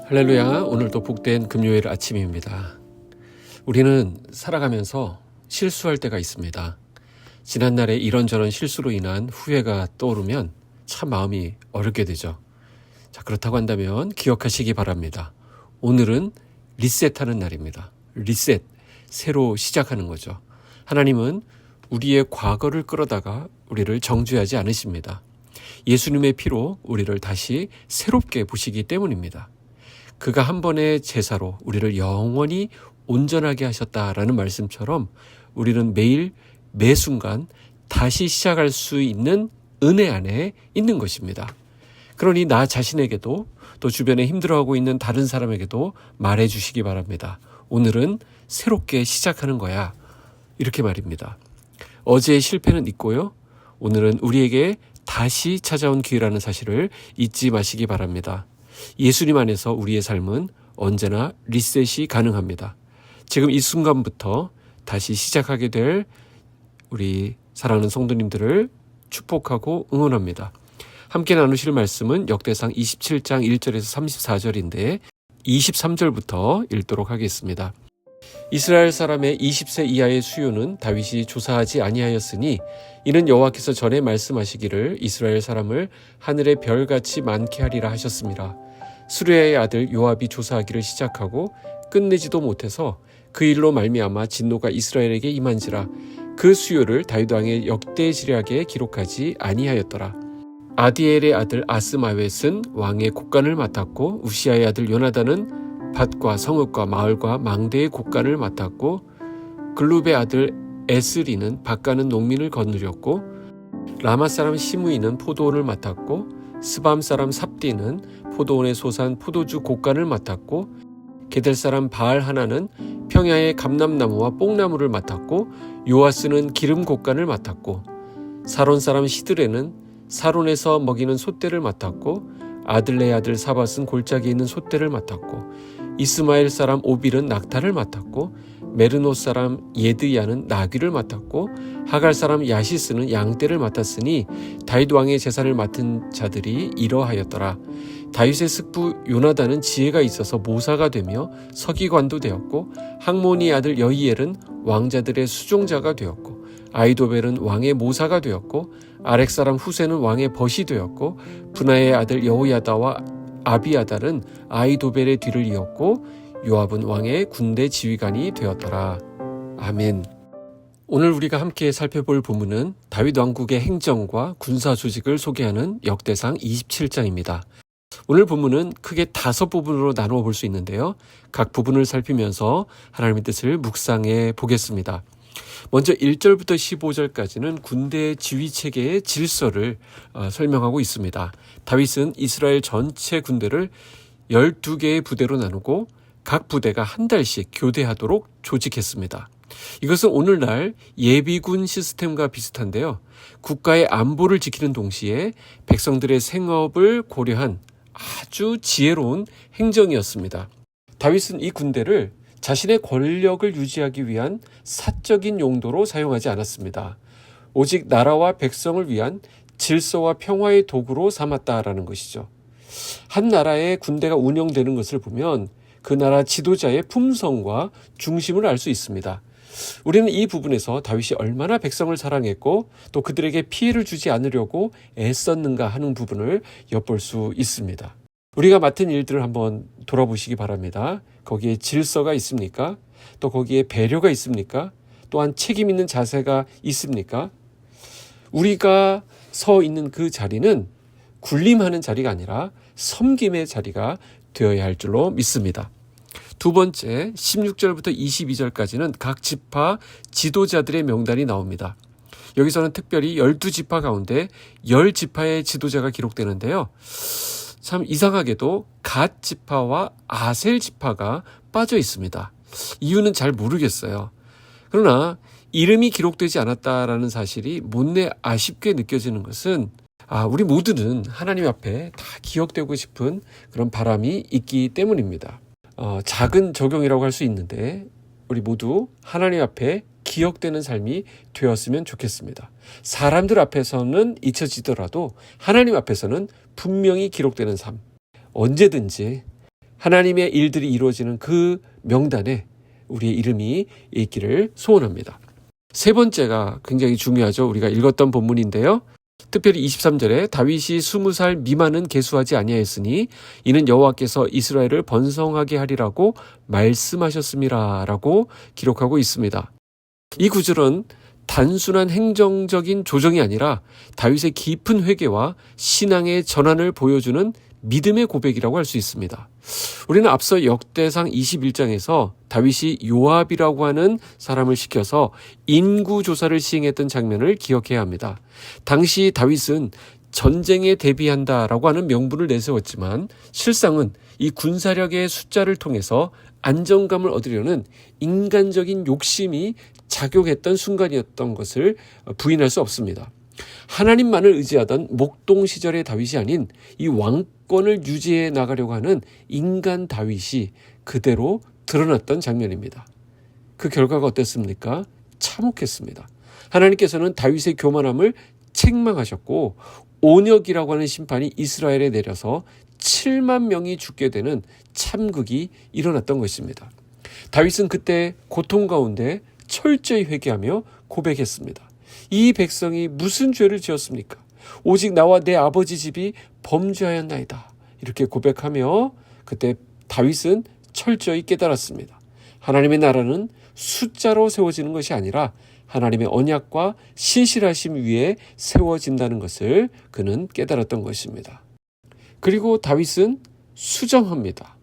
할렐루야. 오늘도 복된 금요일 아침입니다. 우리는 살아가면서 실수할 때가 있습니다. 지난날에 이런저런 실수로 인한 후회가 떠오르면 참 마음이 어렵게 되죠. 자, 그렇다고 한다면 기억하시기 바랍니다. 오늘은 리셋하는 날입니다. 리셋, 새로 시작하는 거죠. 하나님은 우리의 과거를 끌어다가 우리를 정죄하지 않으십니다. 예수님의 피로 우리를 다시 새롭게 보시기 때문입니다. 그가 한 번의 제사로 우리를 영원히 온전하게 하셨다라는 말씀처럼 우리는 매일 매 순간 다시 시작할 수 있는 은혜 안에 있는 것입니다. 그러니 나 자신에게도 또 주변에 힘들어하고 있는 다른 사람에게도 말해 주시기 바랍니다. 오늘은 새롭게 시작하는 거야. 이렇게 말입니다. 어제의 실패는 있고요. 오늘은 우리에게 다시 찾아온 기회라는 사실을 잊지 마시기 바랍니다. 예수님 안에서 우리의 삶은 언제나 리셋이 가능합니다. 지금 이 순간부터 다시 시작하게 될 우리 사랑하는 성도님들을 축복하고 응원합니다. 함께 나누실 말씀은 역대상 27장 1절에서 34절인데 23절부터 읽도록 하겠습니다. 이스라엘 사람의 20세 이하의 수요는 다윗이 조사하지 아니하였으니 이는 여호와께서 전에 말씀하시기를 이스라엘 사람을 하늘의 별같이 많게 하리라 하셨습니다. 스루야의 아들 요압이 조사하기를 시작하고 끝내지도 못해서 그 일로 말미암아 진노가 이스라엘에게 임한지라 그 수요를 다윗 왕의 역대지략에 기록하지 아니하였더라. 아디엘의 아들 아스마웻은 왕의 곡간을 맡았고 우시아의 아들 요나단은 밭과 성읍과 마을과 망대의 곡간을 맡았고 글룹의 아들 에스리는 밭가는 농민을 거느렸고 라마 사람 시므이는 포도원을 맡았고 스밤 사람 삽디는 포도원에 솟은 포도주 곡간을 맡았고 게델 사람 바알 하나는 평야의 감람나무와 뽕나무를 맡았고 요아스는 기름 곡간을 맡았고 사론 사람 시드레는 사론에서 먹이는 솥대를 맡았고 아들레의 아들 사밧은 골짜기에 있는 솥대를 맡았고 이스마엘 사람 오빌은 낙타를 맡았고 메르노 사람 예드야는 나귀를 맡았고 하갈 사람 야시스는 양떼를 맡았으니 다윗 왕의 제사를 맡은 자들이 이러하였더라. 다윗의 숙부 요나단은 지혜가 있어서 모사가 되며 서기관도 되었고 학모니 아들 여히엘은 왕자들의 수종자가 되었고 아이도벨은 왕의 모사가 되었고 아렉 사람 후세는 왕의 벗이 되었고 분하의 아들 여호야다와 아비아달은 아이도벨의 뒤를 이었고 요압은 왕의 군대 지휘관이 되었더라. 아멘. 오늘 우리가 함께 살펴볼 본문은 다윗 왕국의 행정과 군사 조직을 소개하는 역대상 27장입니다. 오늘 본문은 크게 5부분으로 나누어 볼 수 있는데요. 각 부분을 살피면서 하나님의 뜻을 묵상해 보겠습니다. 먼저 1절부터 15절까지는 군대 지휘체계의 질서를 설명하고 있습니다. 다윗은 이스라엘 전체 군대를 12개의 부대로 나누고 각 부대가 한 달씩 교대하도록 조직했습니다. 이것은 오늘날 예비군 시스템과 비슷한데요. 국가의 안보를 지키는 동시에 백성들의 생업을 고려한 아주 지혜로운 행정이었습니다. 다윗은 이 군대를 자신의 권력을 유지하기 위한 사적인 용도로 사용하지 않았습니다. 오직 나라와 백성을 위한 질서와 평화의 도구로 삼았다라는 것이죠. 한 나라의 군대가 운영되는 것을 보면 그 나라 지도자의 품성과 중심을 알 수 있습니다. 우리는 이 부분에서 다윗이 얼마나 백성을 사랑했고 또 그들에게 피해를 주지 않으려고 애썼는가 하는 부분을 엿볼 수 있습니다. 우리가 맡은 일들을 한번 돌아보시기 바랍니다. 거기에 질서가 있습니까? 또 거기에 배려가 있습니까? 또한 책임 있는 자세가 있습니까? 우리가 서 있는 그 자리는 군림하는 자리가 아니라 섬김의 자리가 되어야 할 줄로 믿습니다. 두 번째, 16절부터 22절까지는 각 지파 지도자들의 명단이 나옵니다. 여기서는 특별히 12지파 가운데 10지파의 지도자가 기록되는데요. 참 이상하게도 갓 지파와 아셀 지파가 빠져 있습니다. 이유는 잘 모르겠어요. 그러나 이름이 기록되지 않았다라는 사실이 못내 아쉽게 느껴지는 것은 우리 모두는 하나님 앞에 다 기억되고 싶은 그런 바람이 있기 때문입니다. 작은 적용이라고 할 수 있는데 우리 모두 하나님 앞에 기억되는 삶이 되었으면 좋겠습니다. 사람들 앞에서는 잊혀지더라도 하나님 앞에서는 분명히 기록되는 삶. 언제든지 하나님의 일들이 이루어지는 그 명단에 우리의 이름이 있기를 소원합니다. 세 번째가 굉장히 중요하죠. 우리가 읽었던 본문인데요. 특별히 23절에 다윗이 20살 미만은 계수하지 아니하였으니 이는 여호와께서 이스라엘을 번성하게 하리라고 말씀하셨음이라 라고 기록하고 있습니다. 이 구절은 단순한 행정적인 조정이 아니라 다윗의 깊은 회개와 신앙의 전환을 보여주는 믿음의 고백이라고 할 수 있습니다. 우리는 앞서 역대상 21장에서 다윗이 요압이라고 하는 사람을 시켜서 인구조사를 시행했던 장면을 기억해야 합니다. 당시 다윗은 전쟁에 대비한다라고 하는 명분을 내세웠지만 실상은 이 군사력의 숫자를 통해서 안정감을 얻으려는 인간적인 욕심이 작용했던 순간이었던 것을 부인할 수 없습니다. 하나님만을 의지하던 목동 시절의 다윗이 아닌 이 왕권을 유지해 나가려고 하는 인간 다윗이 그대로 드러났던 장면입니다. 그 결과가 어땠습니까? 참혹했습니다. 하나님께서는 다윗의 교만함을 책망하셨고 온역이라고 하는 심판이 이스라엘에 내려서 7만 명이 죽게 되는 참극이 일어났던 것입니다. 다윗은 그때 고통 가운데 철저히 회개하며 고백했습니다. 이 백성이 무슨 죄를 지었습니까? 오직 나와 내 아버지 집이 범죄하였나이다. 이렇게 고백하며 그때 다윗은 철저히 깨달았습니다. 하나님의 나라는 숫자로 세워지는 것이 아니라 하나님의 언약과 신실하심 위에 세워진다는 것을 그는 깨달았던 것입니다. 그리고 다윗은 수정합니다.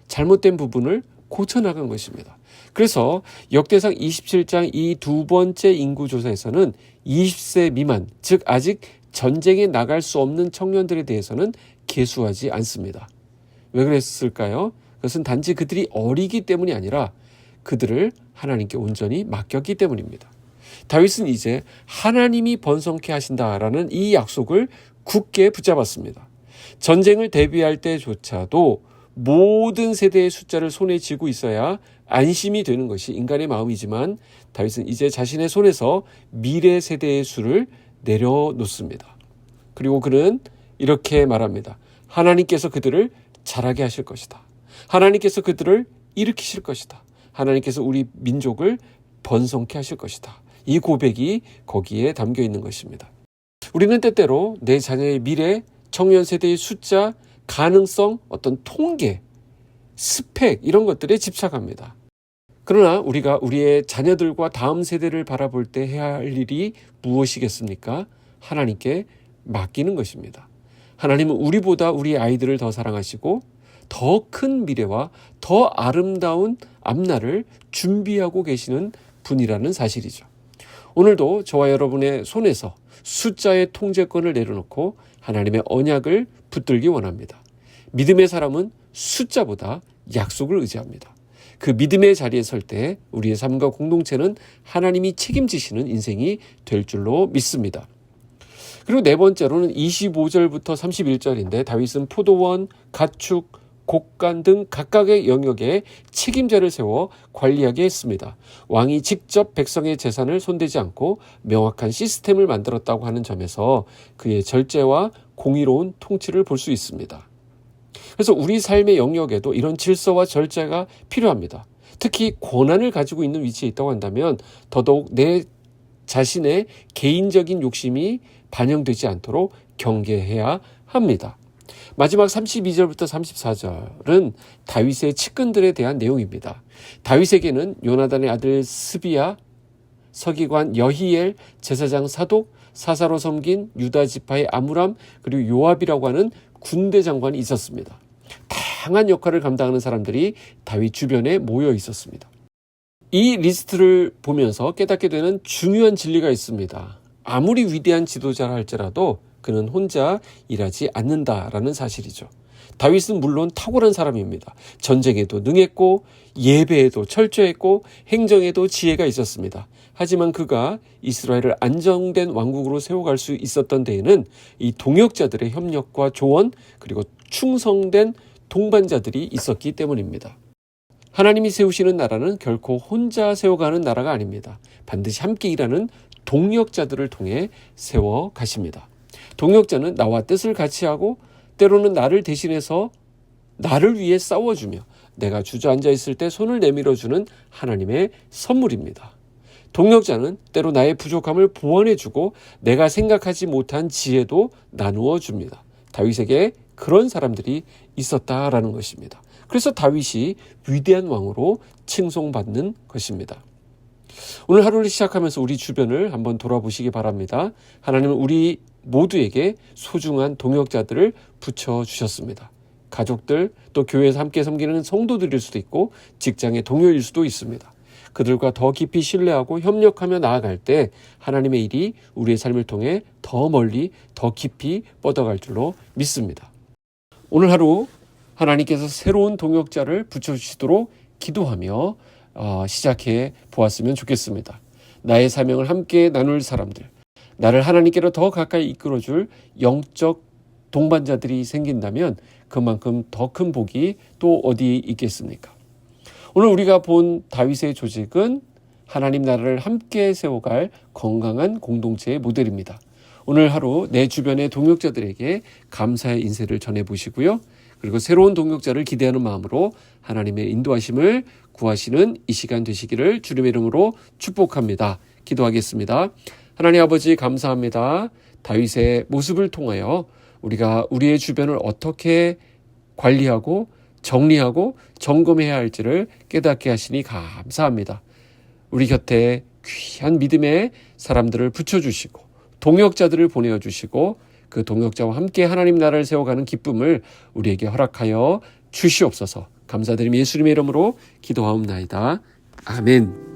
잘못된 부분을 고쳐나간 것입니다. 그래서 역대상 27장 이 두 번째 인구조사에서는 20세 미만, 즉 아직 전쟁에 나갈 수 없는 청년들에 대해서는 계수하지 않습니다. 왜 그랬을까요? 그것은 단지 그들이 어리기 때문이 아니라 그들을 하나님께 온전히 맡겼기 때문입니다. 다윗은 이제 하나님이 번성케 하신다라는 이 약속을 굳게 붙잡았습니다. 전쟁을 대비할 때조차도 모든 세대의 숫자를 손에 쥐고 있어야 안심이 되는 것이 인간의 마음이지만 다윗은 이제 자신의 손에서 미래 세대의 수를 내려놓습니다. 그리고 그는 이렇게 말합니다. 하나님께서 그들을 자라게 하실 것이다. 하나님께서 그들을 일으키실 것이다. 하나님께서 우리 민족을 번성케 하실 것이다. 이 고백이 거기에 담겨 있는 것입니다. 우리는 때때로 내 자녀의 미래, 청년 세대의 숫자, 가능성, 어떤 통계, 스펙 이런 것들에 집착합니다. 그러나 우리가 우리의 자녀들과 다음 세대를 바라볼 때 해야 할 일이 무엇이겠습니까? 하나님께 맡기는 것입니다. 하나님은 우리보다 우리 아이들을 더 사랑하시고 더 큰 미래와 더 아름다운 앞날을 준비하고 계시는 분이라는 사실이죠. 오늘도 저와 여러분의 손에서 숫자의 통제권을 내려놓고 하나님의 언약을 붙들기 원합니다. 믿음의 사람은 숫자보다 약속을 의지합니다. 그 믿음의 자리에 설 때 우리의 삶과 공동체는 하나님이 책임지시는 인생이 될 줄로 믿습니다. 그리고 네 번째로는 25절부터 31절인데 다윗은 포도원, 가축, 곡간 등 각각의 영역에 책임자를 세워 관리하게 했습니다. 왕이 직접 백성의 재산을 손대지 않고 명확한 시스템을 만들었다고 하는 점에서 그의 절제와 공의로운 통치를 볼 수 있습니다. 그래서 우리 삶의 영역에도 이런 질서와 절제가 필요합니다. 특히 권한을 가지고 있는 위치에 있다고 한다면 더더욱 내 자신의 개인적인 욕심이 반영되지 않도록 경계해야 합니다. 마지막 32절부터 34절은 다윗의 측근들에 대한 내용입니다. 다윗에게는 요나단의 아들 스비야, 서기관 여히엘, 제사장 사독, 사사로 섬긴 유다 지파의 아므람, 그리고 요압이라고 하는 군대 장관이 있었습니다. 다양한 역할을 감당하는 사람들이 다윗 주변에 모여 있었습니다. 이 리스트를 보면서 깨닫게 되는 중요한 진리가 있습니다. 아무리 위대한 지도자라 할지라도 그는 혼자 일하지 않는다라는 사실이죠. 다윗은 물론 탁월한 사람입니다. 전쟁에도 능했고 예배에도 철저했고 행정에도 지혜가 있었습니다. 하지만 그가 이스라엘을 안정된 왕국으로 세워갈 수 있었던 데에는 이 동역자들의 협력과 조언 그리고 충성된 동반자들이 있었기 때문입니다. 하나님이 세우시는 나라는 결코 혼자 세워가는 나라가 아닙니다. 반드시 함께 일하는 동역자들을 통해 세워가십니다. 동역자는 나와 뜻을 같이 하고 때로는 나를 대신해서 나를 위해 싸워주며 내가 주저앉아 있을 때 손을 내밀어주는 하나님의 선물입니다. 동역자는 때로 나의 부족함을 보완해주고 내가 생각하지 못한 지혜도 나누어 줍니다. 다윗에게 그런 사람들이 있었다라는 것입니다. 그래서 다윗이 위대한 왕으로 칭송받는 것입니다. 오늘 하루를 시작하면서 우리 주변을 한번 돌아보시기 바랍니다. 하나님은 우리 모두에게 소중한 동역자들을 붙여주셨습니다. 가족들, 또 교회에서 함께 섬기는 성도들일 수도 있고 직장의 동료일 수도 있습니다. 그들과 더 깊이 신뢰하고 협력하며 나아갈 때 하나님의 일이 우리의 삶을 통해 더 멀리 더 깊이 뻗어갈 줄로 믿습니다. 오늘 하루 하나님께서 새로운 동역자를 붙여주시도록 기도하며 시작해 보았으면 좋겠습니다. 나의 사명을 함께 나눌 사람들, 나를 하나님께로 더 가까이 이끌어줄 영적 동반자들이 생긴다면 그만큼 더 큰 복이 또 어디 있겠습니까? 오늘 우리가 본 다윗의 조직은 하나님 나라를 함께 세워갈 건강한 공동체의 모델입니다. 오늘 하루 내 주변의 동역자들에게 감사의 인사를 전해보시고요. 그리고 새로운 동역자를 기대하는 마음으로 하나님의 인도하심을 구하시는 이 시간 되시기를 주님의 이름으로 축복합니다. 기도하겠습니다. 하나님 아버지 감사합니다. 다윗의 모습을 통하여 우리가 우리의 주변을 어떻게 관리하고 정리하고 점검해야 할지를 깨닫게 하시니 감사합니다. 우리 곁에 귀한 믿음의 사람들을 붙여주시고 동역자들을 보내주시고 그 동역자와 함께 하나님 나라를 세워가는 기쁨을 우리에게 허락하여 주시옵소서. 감사드리며 예수님의 이름으로 기도하옵나이다. 아멘.